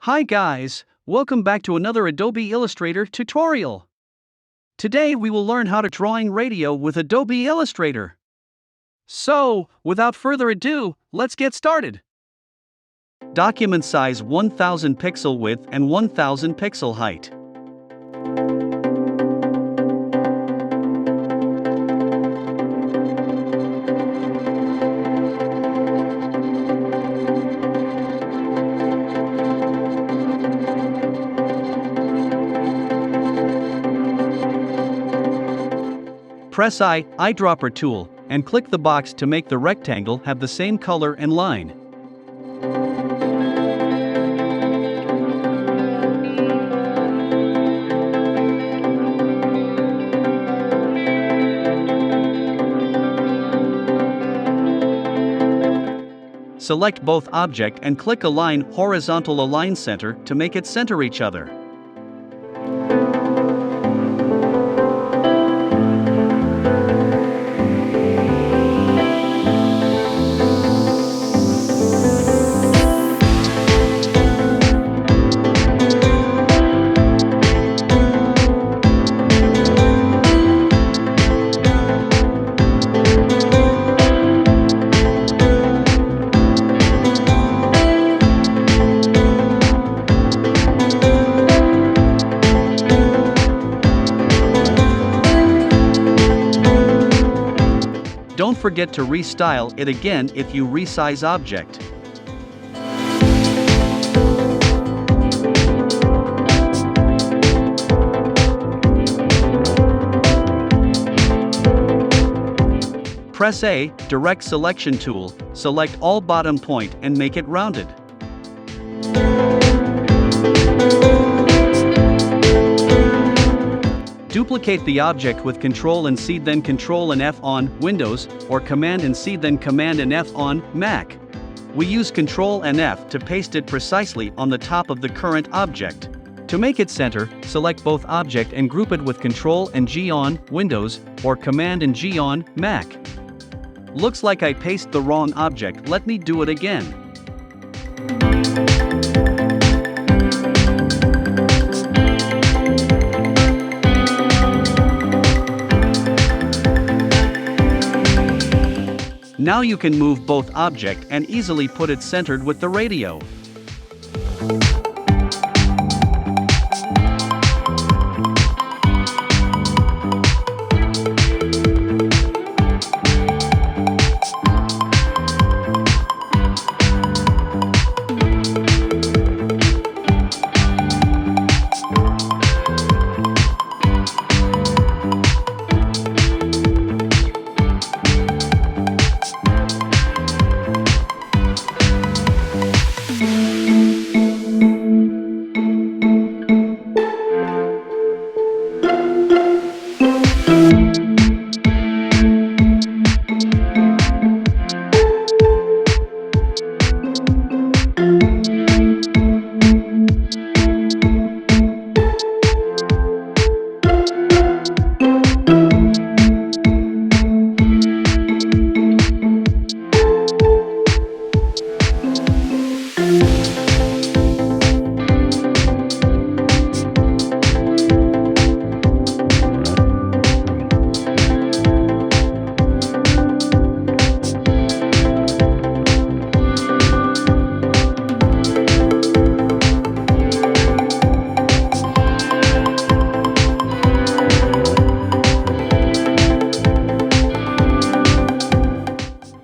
Hi guys, welcome back to another Adobe Illustrator tutorial. Today we will learn how to drawing radio with Adobe Illustrator. So, without further ado, let's get started. Document size 1000 pixel width and 1000 pixel height. Press eyedropper tool, and click the box to make the rectangle have the same color and line. Select both object and click Align Horizontal Align Center to make it center each other. Don't forget to restyle it again if you resize object. Press A, Direct Selection tool, select all bottom point and make it rounded. Duplicate the object with Ctrl and C then Ctrl and F on Windows, or Command and C then Command and F on Mac. We use Ctrl and F to paste it precisely on the top of the current object. To make it center, select both object and group it with Ctrl and G on Windows, or Command and G on Mac. Looks like I pasted the wrong object, let me do it again. Now you can move both object and easily put it centered with the radio.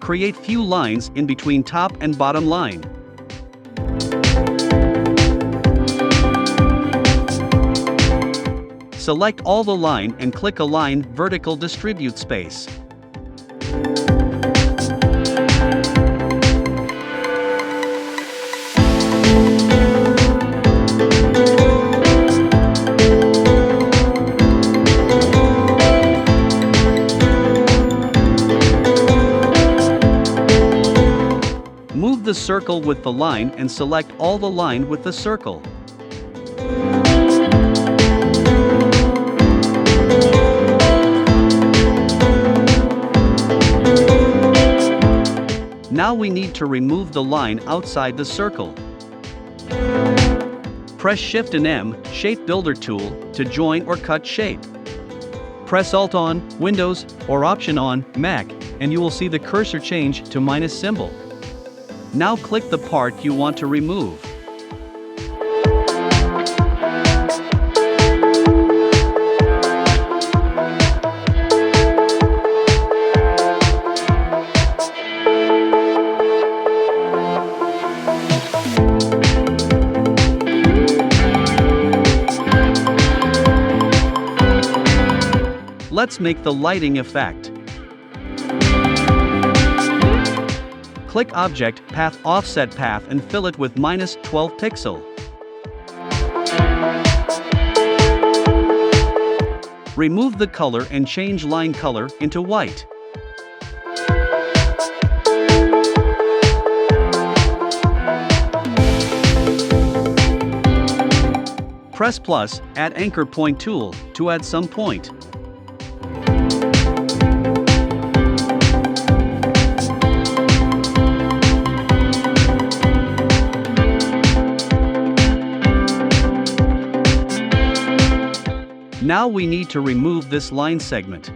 Create few lines in between top and bottom line. Select all the line and click Align Vertical Distribute Space. Move the circle with the line and select all the line with the circle. Now we need to remove the line outside the circle. Press Shift and M, Shape Builder tool, to join or cut shape. Press Alt on Windows or Option on Mac, and you will see the cursor change to minus symbol. Now click the part you want to remove. Let's make the lighting effect. Click Object, Path, Offset Path and fill it with -12 pixel. Remove the color and change line color into white. Press plus, add anchor point tool, to add some point. Now we need to remove this line segment.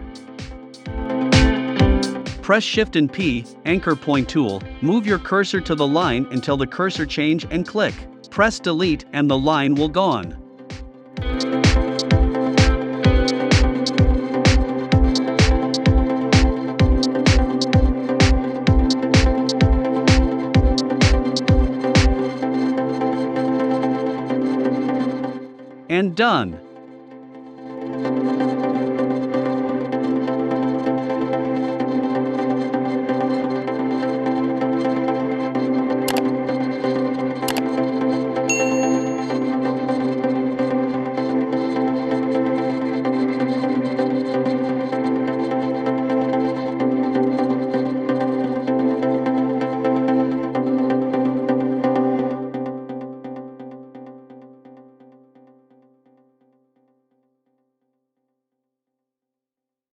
Press Shift and P, anchor point tool, move your cursor to the line until the cursor change and click. Press delete and the line will gone. And done.